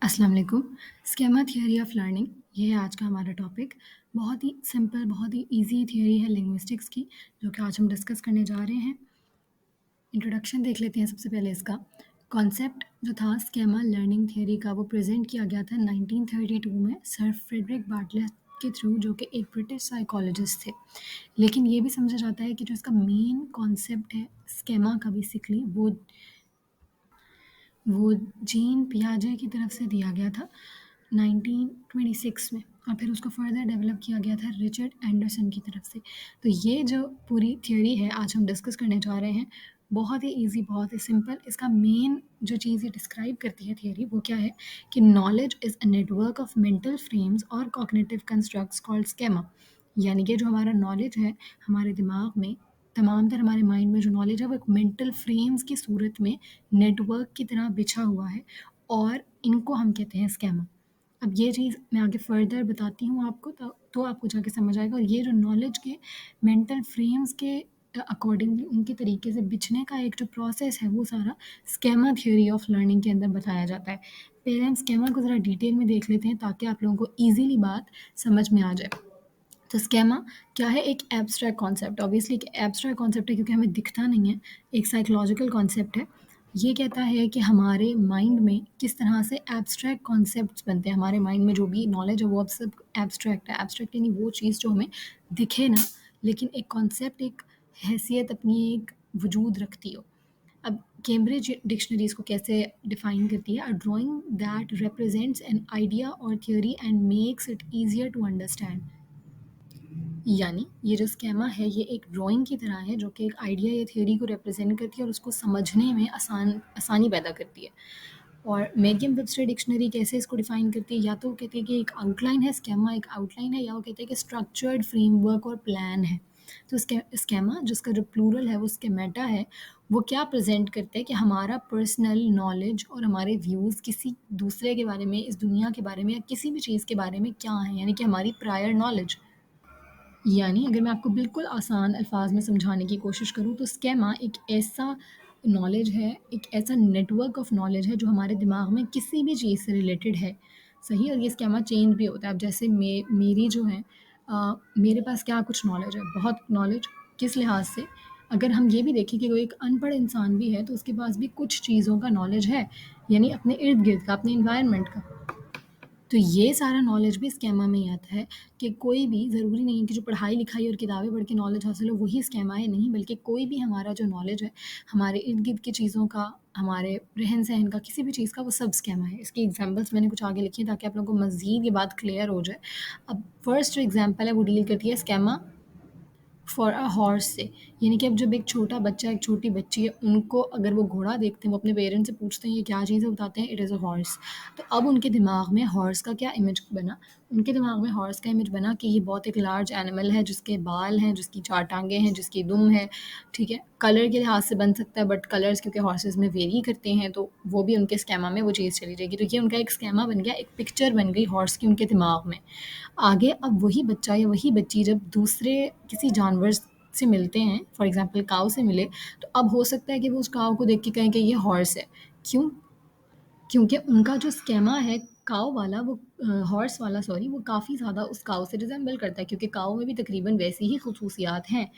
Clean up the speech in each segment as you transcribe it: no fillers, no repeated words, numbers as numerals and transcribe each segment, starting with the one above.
अस्सलाम वालेकुम। Schema theory of learning ये है आज का हमारा टॉपिक। बहुत ही सिंपल, बहुत ही ईज़ी थियरी है लिंग्विस्टिक्स की, जो कि आज हम डिस्कस करने जा रहे हैं। इंट्रोडक्शन देख लेते हैं सबसे पहले इसका। कॉन्सेप्ट जो था स्कीमा लर्निंग थियरी का, वो प्रेज़ेंट किया गया था 1932 में सर फ्रेडरिक बार्टलेट के थ्रू, जो कि एक ब्रिटिश साइकोलॉजिस्ट थे। लेकिन ये भी समझा जाता है कि जो इसका मेन कॉन्सेप्ट है स्कीमा का, बेसिकली वो जीन पियाजे की तरफ से दिया गया था 1926 में, और फिर उसको फर्दर डेवलप किया गया था रिचर्ड एंडरसन की तरफ से। तो ये जो पूरी थियोरी है आज हम डिस्कस करने जा रहे हैं, बहुत ही इजी, बहुत ही सिंपल। इसका मेन जो चीज़ ये डिस्क्राइब करती है थियोरी, वो क्या है कि knowledge is a network of mental frames और कॉग्निटिव कंस्ट्रक्ट्स कॉल्ड स्केमा। यानी कि जो हमारा नॉलेज है हमारे दिमाग में, तमाम तर हमारे माइंड में जो नॉलेज है, वो एक मेंटल फ्रेम्स की सूरत में नेटवर्क की तरह बिछा हुआ है, और इनको हम कहते हैं स्केमा। अब ये चीज़ मैं आगे फर्दर बताती हूँ आपको, तो आपको जाके समझ आएगा। और ये जो नॉलेज के मेंटल फ्रेम्स के अकॉर्डिंगली उनके तरीके से बिछने का एक जो प्रोसेस है, वो सारा स्केमा थ्योरी ऑफ लर्निंग के अंदर बताया जाता है। पहले हम स्केमा को ज़रा डिटेल में देख लेते हैं, ताकि आप लोगों को ईजीली बात समझ में आ जाए। तो स्केमा क्या है? एक एब्स्ट्रैक्ट कॉन्सेप्ट, ऑब्वियसली एक एब्स्ट्रैक्ट कॉन्सेप्ट है, क्योंकि हमें दिखता नहीं है। एक साइकोलॉजिकल कॉन्सेप्ट है। ये कहता है कि हमारे माइंड में किस तरह से एब्स्ट्रैक्ट कॉन्सेप्ट्स बनते हैं। हमारे माइंड में जो भी नॉलेज है वो अब सब एब्स्ट्रैक्ट है। एब्स्ट्रैक्ट यानी वो चीज़ जो हमें दिखे ना, लेकिन एक कॉन्सेप्ट, एक हैसियत, अपनी एक वजूद रखती हो। अब कैम्ब्रिज डिक्शनरी इसको कैसे डिफाइन करती है? A drawing that represents an idea और theory and makes it easier to understand. यानी ये जो स्केमा है, ये एक ड्राइंग की तरह है, जो कि एक आइडिया या थियरी को रिप्रेजेंट करती है और उसको समझने में आसानी पैदा करती है। और मेरियम वेबस्टर डिक्शनरी कैसे इसको डिफाइन करती है? या तो वो कहती है कि एक आउटलाइन है, स्केमा एक आउटलाइन है, या वो कहते हैं कि स्ट्रक्चर्ड फ्रेमवर्क और प्लान है। तो स्केमा, जिसका जो प्लूरल है वो स्केमेटा है, वो क्या प्रेजेंट करते हैं कि हमारा पर्सनल नॉलेज और हमारे व्यूज़ किसी दूसरे के बारे में, इस दुनिया के बारे में, या किसी भी चीज़ के बारे में क्या है, यानी कि हमारी प्रायर नॉलेज। यानी अगर मैं आपको बिल्कुल आसान अल्फाज में समझाने की कोशिश करूँ, तो स्केमा एक ऐसा नॉलेज है, एक ऐसा नेटवर्क ऑफ नॉलेज है जो हमारे दिमाग में किसी भी चीज़ से रिलेटेड है। सही? और ये स्केमा चेंज भी होता है। अब जैसे मेरी जो है, मेरे पास क्या कुछ नॉलेज है, बहुत नॉलेज। किस लिहाज से? अगर हम ये भी देखें कि कोई एक अनपढ़ इंसान भी है, तो उसके पास भी कुछ चीज़ों का नॉलेज है, यानी अपने इर्द गिर्द का, अपने इन्वायरमेंट का। तो ये सारा नॉलेज भी स्केमा में ही आता है। कि कोई भी ज़रूरी नहीं है कि जो पढ़ाई-लिखाई और किताबें पढ़ के नॉलेज हासिल हो वही स्केमा है, नहीं, बल्कि कोई भी हमारा जो नॉलेज है, हमारे इर्द-गिर्द की चीज़ों का, हमारे रहन-सहन का, किसी भी चीज़ का, वो सब स्केमा है। इसकी एग्ज़ाम्पल्स मैंने कुछ आगे लिखी हैं, ताकि आप लोगों को मज़ीद ये बात क्लियर हो जाए। अब फर्स्ट जो एग्ज़ाम्पल है वो डील करती है स्केमा फॉर अ हॉर्स से। यानी कि अब जब एक छोटा बच्चा, एक छोटी बच्ची है, उनको अगर वो घोड़ा देखते हैं, वो अपने पेरेंट्स से पूछते हैं ये क्या चीज़ है, बताते हैं इट इज़ अ हॉर्स। तो अब उनके दिमाग में हॉर्स का क्या इमेज बना? उनके दिमाग में हॉर्स का इमेज बना कि ये बहुत एक लार्ज एनिमल है, जिसके बाल हैं, जिसकी 4 टाँगें हैं, जिसकी दुम है, ठीक है? कलर के लिहाज से बन सकता है, बट कलर्स क्योंकि हॉर्सेस में वेरी करते हैं, तो वो भी उनके स्केमा में वो चीज़ चली जाएगी। तो ये उनका एक स्केमा बन गया, एक पिक्चर बन गई हॉर्स की उनके दिमाग में। आगे अब वही बच्चा या वही बच्ची जब दूसरे किसी जानवर से मिलते हैं, फॉर एग्ज़ाम्पल काऊ से मिले, तो अब हो सकता है कि वो उस काऊ को देख के कहें कि ये हॉर्स है। क्यों? क्योंकि उनका जो स्केमा है काऊ वाला, वो हॉर्स वाला, सॉरी, वो काफ़ी ज़्यादा उस काऊ से रिज़ेम्बल करता है, क्योंकि काऊ में भी तकरीबन वैसी ही ख़ुसूसियात हैं।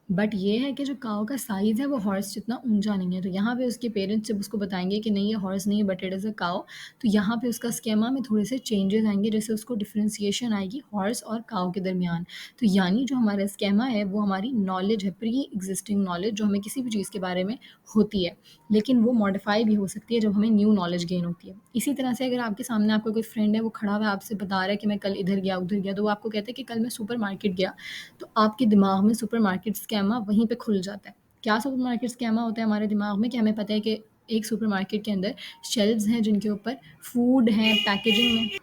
बट ये है कि जो काऊ का साइज़ है वो हॉर्स जितना ऊँचा नहीं है। तो यहाँ पे उसके पेरेंट्स जब उसको बताएँगे कि नहीं ये हॉर्स नहीं है बट इट इज़ अ काऊ, तो यहाँ पे उसका स्केमा में थोड़े से चेंजेज़ आएँगे, जिससे उसको डिफ़रेंशिएशन आएगी हॉर्स और काऊ के दरमियान। तो यानी जो हमारा स्केमा है वो हमारी नॉलेज है, प्री एक्जिस्टिंग नॉलेज, जो हमें किसी भी चीज़ के बारे में होती है। लेकिन वो मॉडिफ़ाई भी हो सकती है जब हमें न्यू नॉलेज गेन होती है। इसी तरह से अगर आपके सामने आपका कोई फ्रेंड है, वो खड़ा हुआ है, आपसे बता रहा है कि मैं कल इधर गया, उधर गया, तो वो आपको कहता है कि कल मैं सुपरमार्केट गया। तो आपके दिमाग में सुपरमार्केट स्कैमा वहीं पे खुल जाता है। क्या सुपरमार्केट स्कैमा होता है हमारे दिमाग में? कि हमें पता है कि एक सुपरमार्केट के अंदर शेल्व्स हैं जिनके ऊपर फूड हैं, पैकेजिंग में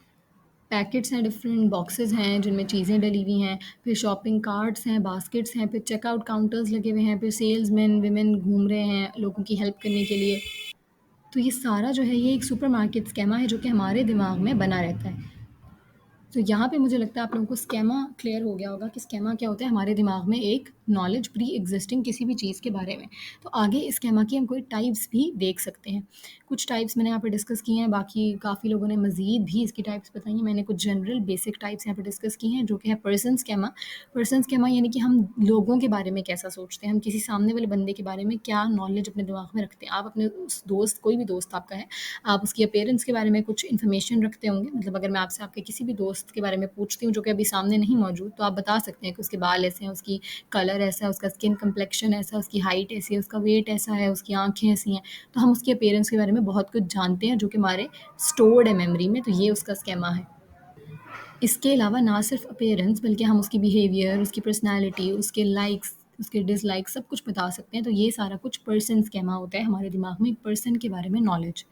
पैकेट्स हैं, डिफरेंट बॉक्सेस हैं जिनमें चीज़ें डली हुई हैं, फिर शॉपिंग कार्ट्स हैं, बास्केट्स हैं, फिर चेकआउट काउंटर्स लगे हुए हैं, फिर सेल्समैन विमेन घूम रहे हैं लोगों की हेल्प करने के लिए। तो ये सारा जो है ये एक सुपरमार्केट स्कैमा है, जो कि हमारे दिमाग में बना रहता है। तो यहाँ पे मुझे लगता है आप लोगों को स्केमा क्लियर हो गया होगा कि स्केमा क्या होता है। हमारे दिमाग में एक नॉलेज प्री एग्जिस्टिंग किसी भी चीज़ के बारे में। तो आगे स्केमा की हम कोई टाइप्स भी देख सकते हैं। कुछ टाइप्स मैंने यहाँ पे डिस्कस किए हैं, बाकी काफ़ी लोगों ने मज़ीद भी इसकी टाइप्स बताई हैं। मैंने कुछ जनरल बेसिक टाइप्स यहाँ पे डिस्कस की हैं, जो कि है पर्सन स्केमा। पर्सन स्केमा यानी कि हम लोगों के बारे में कैसा सोचते हैं, हम किसी सामने वाले बंदे के बारे में क्या नॉलेज अपने दिमाग में रखते हैं। आप अपने उस दोस्त, कोई भी दोस्त आपका है, आप उसकी अपीयरेंस के बारे में कुछ इन्फॉर्मेशन रखते होंगे। मतलब अगर मैं आपसे आपके किसी भी दोस्त के बारे में पूछती हूँ जो कि अभी सामने नहीं मौजूद, तो आप बता सकते हैं कि उसके बाल ऐसे हैं, उसकी कलर ऐसा है, उसका स्किन कम्प्लेक्शन ऐसा है, उसकी हाइट ऐसी है, उसका वेट ऐसा है, उसकी आँखें ऐसी हैं। तो हम उसकी अपीयरेंस के बारे में बहुत कुछ जानते हैं, जो कि हमारे स्टोर्ड है मेमोरी में। तो ये उसका स्केमा है। इसके अलावा ना सिर्फ अपीयरेंस, बल्कि हम उसकी बिहेवियर, उसकी पर्सनैलिटी, उसके लाइक्स, उसके डिसलाइक्स सब कुछ बता सकते हैं। तो ये सारा कुछ पर्सन स्केमा होता है हमारे दिमाग में, एक पर्सन के बारे में नॉलेज।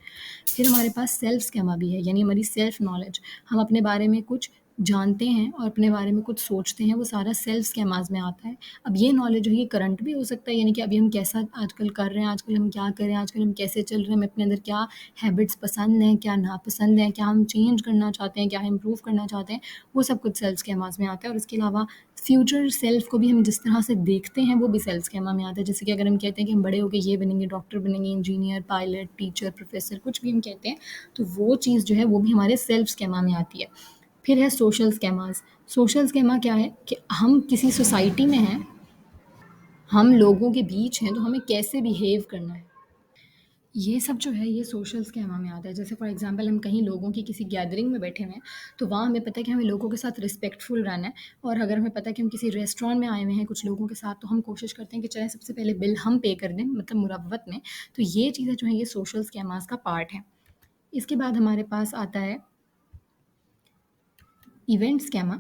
फिर हमारे पास सेल्फ स्केमा भी है, यानी हमारी सेल्फ नॉलेज। हम अपने बारे में कुछ जानते हैं और अपने बारे में कुछ सोचते हैं, वो सारा सेल्फ स्केमाज में आता है। अब ये नॉलेज जो है ये करंट भी हो सकता है, यानी कि अभी हम कैसा आजकल कर रहे हैं, आजकल हम क्या कर रहे हैं, आजकल हम कैसे चल रहे हैं, हमें अपने अंदर क्या हैबिट्स पसंद हैं, क्या नापसंद हैं, क्या हम चेंज करना चाहते हैं, क्या इम्प्रूव करना चाहते हैं, वो सब कुछ सेल्फ स्केमाज में आता है। और इसके अलावा फ्यूचर सेल्फ को भी हम जिस तरह से देखते हैं वो भी सेल्फ स्केमा में आता है। जैसे कि अगर हम कहते हैं कि हम बड़े होकर ये बनेंगे, डॉक्टर बनेंगे, इंजीनियर, पायलट, टीचर, प्रोफेसर, कुछ भी हम कहते हैं, तो वो चीज़ जो है वो भी हमारे सेल्फ स्केमा में आती है। फिर है सोशल स्केमास। सोशल स्केमा क्या है कि हम किसी सोसाइटी में हैं, हम लोगों के बीच हैं, तो हमें कैसे बिहेव करना है, ये सब जो है ये सोशल स्केमा में आता है। जैसे फॉर एग्जांपल हम कहीं लोगों की किसी गैदरिंग में बैठे हुए हैं, तो वहाँ हमें पता है कि हमें लोगों के साथ रिस्पेक्टफुल रहना है। और अगर हमें पता है कि हम किसी रेस्टोरेंट में आए हुए हैं कुछ लोगों के साथ, तो हम कोशिश करते हैं कि चाहे सबसे पहले बिल हम पे कर दें, मतलब मुरव्वत में। तो ये चीज़ें जो है ये सोशल स्केमास का पार्ट है। इसके बाद हमारे पास आता है इवेंट स्कैमा।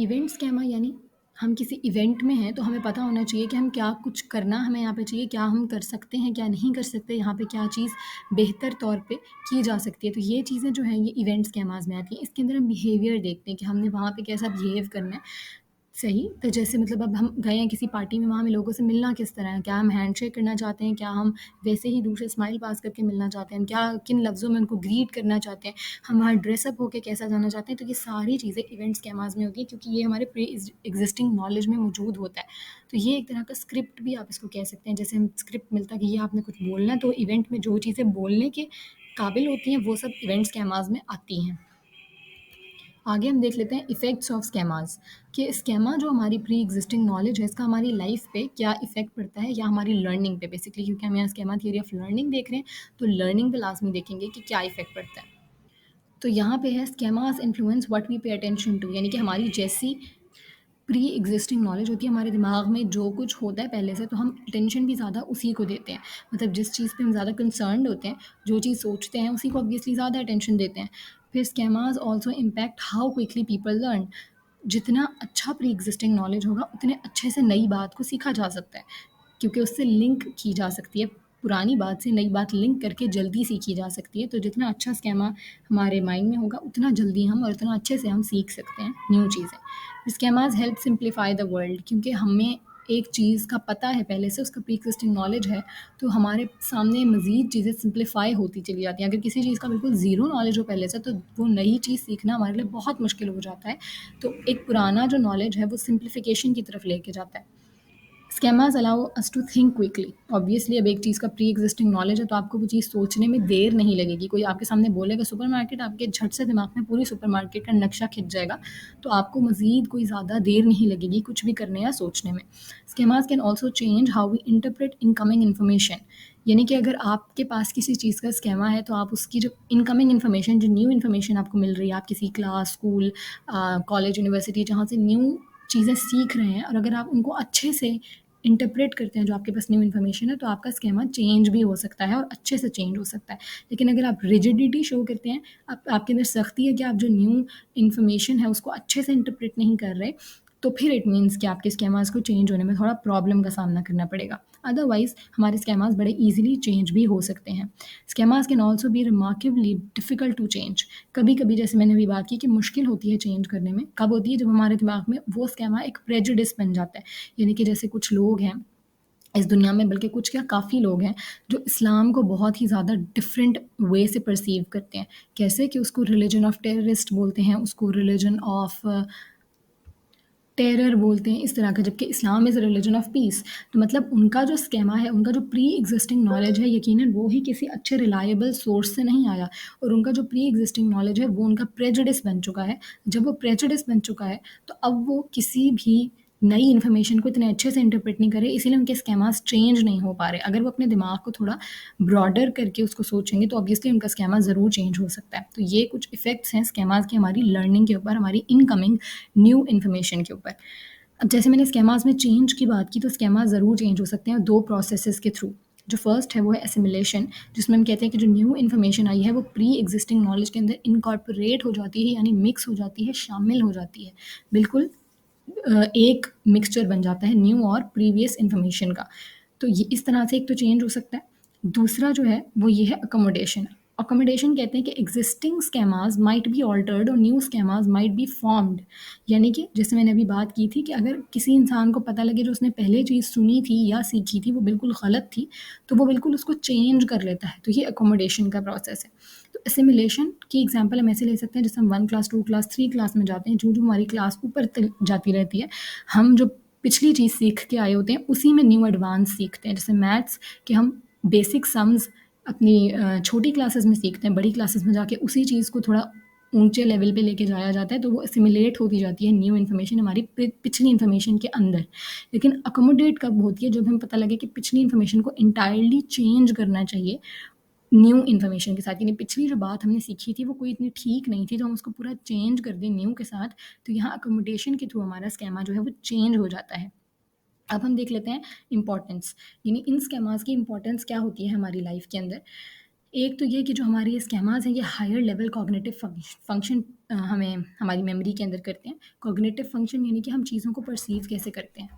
इवेंट स्कैमा यानी हम किसी इवेंट में हैं, तो हमें पता होना चाहिए कि हम क्या कुछ करना हमें यहाँ पे चाहिए, क्या हम कर सकते हैं, क्या नहीं कर सकते, यहाँ पे क्या चीज़ बेहतर तौर पे की जा सकती है। तो ये चीज़ें जो हैं ये इवेंट स्कैमास में आती हैं। इसके अंदर हम बिहेवियर देखते हैं कि हमने वहाँ पे कैसा बिहेव करना है। सही, तो जैसे मतलब अब हम गए हैं किसी पार्टी में, वहाँ हमें लोगों से मिलना किस तरह है, क्या हम हैंडशेक करना चाहते हैं, क्या हम वैसे ही दूर से स्माइल पास करके मिलना चाहते हैं, क्या किन लफ्ज़ों में उनको ग्रीट करना चाहते हैं, हम वहाँ ड्रेसअप होके कैसा जाना चाहते हैं। तो ये सारी चीज़ें इवेंट स्कैमास में होती है, क्योंकि ये हमारे प्री एग्जिस्टिंग नॉलेज में मौजूद होता है। तो ये एक तरह का स्क्रिप्ट भी आप इसको कह सकते हैं। जैसे हम स्क्रिप्ट मिलता है कि ये आपने कुछ बोलना है, तो इवेंट में जो चीज़ें बोलने के काबिल होती हैं वो सब इवेंट स्कैमास में आती हैं। आगे हम देख लेते हैं इफ़ेक्ट्स ऑफ स्कैमास, कि स्कैमा जो हमारी प्री एग्जिस्टिंग नॉलेज है इसका हमारी लाइफ पे क्या इफ़ेक्ट पड़ता है, या हमारी लर्निंग पे बेसिकली, क्योंकि हम यहाँ स्कैमा थियरी ऑफ लर्निंग देख रहे हैं, तो लर्निंग पे लाजमी देखेंगे कि क्या इफ़ेक्ट पड़ता है। तो यहाँ पे है schemas influence what we pay attention to, यानी कि हमारी जैसी प्री एग्जिस्टिंग नॉलेज होती है, हमारे दिमाग में जो कुछ होता है पहले से, तो हम अटेंशन भी ज़्यादा उसी को देते हैं। मतलब जिस चीज़ पे हम ज़्यादा कंसर्न्ड होते हैं, जो चीज़ सोचते हैं, उसी को ऑब्वियसली ज़्यादा अटेंशन देते हैं। फिर schemas also impact how quickly people learn. जितना अच्छा प्री एग्जिस्टिंग नॉलेज होगा, उतने अच्छे से नई बात को सीखा जा सकता है, क्योंकि उससे लिंक की जा सकती है। पुरानी बात से नई बात लिंक करके जल्दी सीखी जा सकती है। तो जितना अच्छा स्कैमा हमारे माइंड में होगा, उतना जल्दी हम और उतना अच्छे से हम सीख सकते हैं न्यू चीज़ें। स्कैमास हेल्प सिंप्लीफाई द वर्ल्ड, क्योंकि हमें एक चीज़ का पता है पहले से, उसका प्री एग्जिस्टिंग नॉलेज है, तो हमारे सामने मज़ीद चीज़ें सिंप्लीफाई होती चली जाती हैं। अगर किसी चीज़ का बिल्कुल ज़ीरो नॉलेज हो पहले से, तो वो नई चीज़ सीखना हमारे लिए बहुत मुश्किल हो जाता है। तो एक पुराना जो नॉलेज है वो सिंप्लीफिकेशन की तरफ लेके जाता है। Scammers allow us to think quickly. Obviously अब एक चीज़ का प्री एग्जिस्टिंग नॉलेज है, तो आपको वो चीज़ सोचने में देर नहीं लगेगी। कोई आपके सामने बोलेगा सुपरमार्केट, आपके झट से दिमाग में पूरी सुपरमार्केट का नक्शा खिंच जाएगा। तो आपको मज़ीद कोई ज़्यादा देर नहीं लगेगी कुछ भी करने या सोचने में। Scammers can also change how we interpret incoming information, यानी कि अगर आपके पास किसी चीज़ का स्कैमा है, तो आप उसकी जो इनकमिंग इन्फॉर्मेशन, जो न्यू इन्फॉर्मेशन आपको मिल रही है, आप किसी क्लास, स्कूल, कॉलेज, यूनिवर्सिटी जहाँ से न्यू चीज़ें सीख रहे हैं, और अगर आप उनको अच्छे से इंटरप्रेट करते हैं जो आपके पास न्यू इन्फॉर्मेशन है, तो आपका स्केमा चेंज भी हो सकता है और अच्छे से चेंज हो सकता है। लेकिन अगर आप रिजिडिटी शो करते हैं, आपके अंदर सख्ती है कि आप जो न्यू इन्फॉर्मेशन है उसको अच्छे से इंटरप्रेट नहीं कर रहे, तो फिर इट मीन्स कि आपके स्केमास को चेंज होने में थोड़ा प्रॉब्लम का सामना करना पड़ेगा। अदरवाइज हमारे स्केमास बड़े ईजिली चेंज भी हो सकते हैं। Schemas can also be remarkably difficult to change. कभी कभी, जैसे मैंने अभी बात की, कि मुश्किल होती है चेंज करने में। कब होती है? जब हमारे दिमाग में वो स्केमा एक प्रेजुडिस बन जाता है। यानी कि जैसे कुछ लोग हैं, इस दुनिया में, बल्कि कुछ क्या काफ़ी लोग हैं जो इस्लाम को बहुत ही ज़्यादा डिफरेंट वे से परसीव करते हैं। कैसे कि उसको रिलीजन ऑफ टेररिस्ट बोलते हैं, उसको रिलीजन ऑफ टेरर बोलते हैं, इस तरह का, जबकि इस्लाम इज़ रिलीजन ऑफ पीस। तो मतलब उनका जो स्केमा है, उनका जो प्री एग्जिस्टिंग नॉलेज है, यकीनन वो ही किसी अच्छे रिलायबल सोर्स से नहीं आया, और उनका जो प्री एग्जिस्टिंग नॉलेज है वो उनका प्रेजुडिस बन चुका है। जब वो प्रेजुडिस बन चुका है तो अब वो किसी भी नई इन्फॉर्मेशन को इतने अच्छे से इंटरप्रेट नहीं करे, इसीलिए उनके स्केमास चेंज नहीं हो पा रहे। अगर वो अपने दिमाग को थोड़ा ब्रॉडर करके उसको सोचेंगे तो ऑब्वियसली उनका स्केमा ज़रूर चेंज हो सकता है। तो ये कुछ इफ़ेक्ट्स हैं स्केमास की हमारी लर्निंग के ऊपर, हमारी इनकमिंग न्यू इन्फॉर्मेशन के ऊपर। अब जैसे मैंने स्केमास में चेंज की बात की, तो स्केमास ज़रूर चेंज हो सकते हैं दो प्रोसेसेस के थ्रू। जो फर्स्ट है वो है एसिमिलेशन, जिसमें हम कहते हैं कि जो न्यू इन्फॉर्मेशन आई है वो प्री एग्जिस्टिंग नॉलेज के अंदर इनकॉर्पोरेट हो जाती है, यानी मिक्स हो जाती है, शामिल हो जाती है। बिल्कुल एक मिक्सचर बन जाता है न्यू और प्रीवियस इन्फॉर्मेशन का। तो ये इस तरह से एक तो चेंज हो सकता है। दूसरा जो है वो ये है अकोमोडेशन। अकोमोडेशन कहते हैं कि existing schemas might be altered और new schemas might be formed. यानी कि जैसे मैंने अभी बात की थी कि अगर किसी इंसान को पता लगे जो उसने पहले चीज़ सुनी थी या सीखी थी वो बिल्कुल गलत थी, तो वो बिल्कुल उसको चेंज कर लेता है। तो ये अकोमोडेशन का प्रोसेस है। तो एसिमिलेशन की एग्जांपल हम ऐसे ले सकते हैं, जैसे हम 1 क्लास 2 क्लास 3 क्लास में जाते हैं, जो हमारी क्लास ऊपर जाती रहती है, हम जो पिछली चीज़ सीख के आए होते हैं उसी में न्यू एडवांस सीखते हैं। जैसे मैथ्स के हम बेसिक सम्स अपनी छोटी क्लासेस में सीखते हैं, बड़ी क्लासेस में जाके उसी चीज़ को थोड़ा ऊंचे लेवल पे लेके जाया जाता है, तो वो एसिमिलेट होती जाती है न्यू इन्फॉर्मेशन हमारी पिछली इन्फॉर्मेशन के अंदर। लेकिन अकोमोडेट कब होती है? जब हमें पता लगे कि पिछली इन्फॉर्मेशन को इंटायरली चेंज करना चाहिए न्यू इन्फॉर्मेशन के साथ, यानी पिछली जो बात हमने सीखी थी वो कोई इतनी ठीक नहीं थी, तो हम उसको पूरा चेंज कर दें न्यू के साथ। तो यहाँ अकोमोडेशन के थ्रू हमारा स्केमा जो है वो चेंज हो जाता है। अब हम देख लेते हैं इम्पोर्टेंस, यानी इन स्केमास की इम्पोर्टेंस क्या होती है हमारी लाइफ के अंदर। एक तो ये कि जो हमारे ये स्केमास हैं ये हायर लेवल कॉग्निटिव फंक्शन हमें हमारी मेमोरी के अंदर करते हैं। कॉग्निटिव फंक्शन यानी कि हम चीज़ों को परसीव कैसे करते हैं,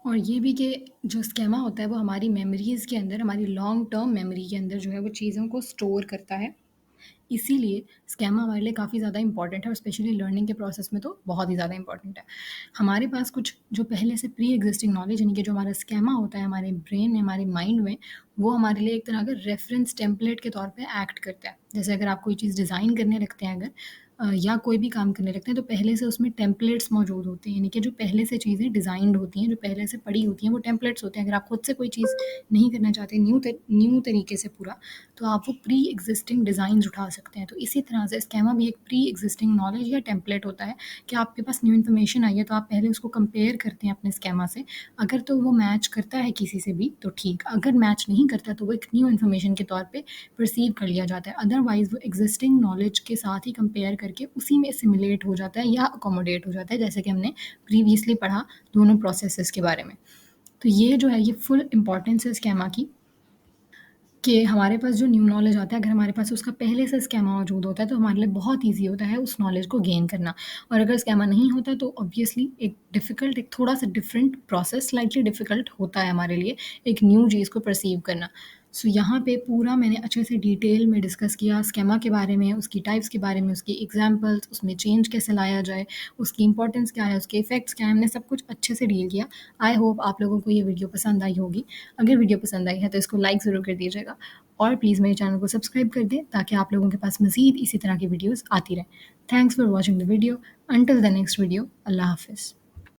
और ये भी कि जो स्केमा होता है वो हमारी मेमोरीज़ के अंदर, हमारी लॉन्ग टर्म मेमोरी के अंदर जो है वो चीज़ों को स्टोर करता है। इसीलिए स्केमा हमारे लिए काफ़ी ज़्यादा इंपॉर्टेंट है, और स्पेशली लर्निंग के प्रोसेस में तो बहुत ही ज़्यादा इंपॉर्टेंट है। हमारे पास कुछ जो पहले से प्री एग्जिस्टिंग नॉलेज, यानी कि जो हमारा स्केमा होता है हमारे ब्रेन में, हमारे माइंड में, वो हमारे लिए एक तरह का रेफरेंस टेम्पलेट के तौर पे एक्ट करता है। जैसे अगर आप कोई चीज़ डिज़ाइन करने लगते हैं अगर या कोई भी काम करने लगते हैं, तो पहले से उसमें टेम्पलेट्स मौजूद होते हैं, यानी कि जो पहले से चीज़ें डिज़ाइंड होती हैं, जो पहले से पड़ी होती हैं, वो टेम्पलेट्स होते हैं। अगर आप खुद से कोई चीज़ नहीं करना चाहते न्यू तरीके से पूरा, तो आप वो प्री एग्जिस्टिंग डिज़ाइंस उठा सकते हैं। तो इसी तरह से स्केमा भी एक प्री एग्जिस्टिंग नॉलेज या टेम्पलेट होता है कि आपके पास न्यू इन्फॉर्मेशन आई है, तो आप पहले उसको कंपेयर करते हैं अपने स्केमा से। अगर तो वो मैच करता है किसी से भी तो ठीक, अगर मैच नहीं करता तो वो एक न्यू इन्फॉर्मेशन के तौर पे परसीव कर लिया जाता है। अदरवाइज़ वो एग्जिस्टिंग नॉलेज के साथ ही कंपेयर करके उसी में सिमुलेट हो जाता है या अकोमोडेट हो जाता है, जैसे कि हमने प्रीवियसली पढ़ा दोनों प्रोसेसेस के बारे में। तो ये जो है ये फुल इम्पॉर्टेंस है स्केमा की, कि हमारे पास जो न्यू नॉलेज आता है, अगर हमारे पास उसका पहले से स्केमा मौजूद होता है तो हमारे लिए बहुत ईजी होता है उस नॉलेज को गेन करना। और अगर स्केमा नहीं होता तो ऑब्वियसली एक डिफ़िकल्ट, एक थोड़ा सा डिफरेंट प्रोसेस, स्लाइटली डिफ़िकल्ट होता है हमारे लिए एक न्यू चीज़ को परसीव करना। सो यहाँ पे पूरा मैंने अच्छे से डिटेल में डिस्कस किया स्केमा के बारे में, उसकी टाइप्स के बारे में, उसकी एग्जांपल्स, उसमें चेंज कैसे लाया जाए, उसकी इंपॉर्टेंस क्या है, उसके इफ़ेक्ट्स क्या हैं, हमने सब कुछ अच्छे से डील किया। आई होप आप लोगों को ये वीडियो पसंद आई होगी। अगर वीडियो पसंद आई है तो इसको लाइक ज़रूर कर दीजिएगा, और प्लीज़ मेरे चैनल को सब्सक्राइब कर दें ताकि आप लोगों के पास मज़ीद इसी तरह की वीडियोज़ आती रहें। Thanks for watching the video. Until the next video, अल्लाह हाफ़िज़।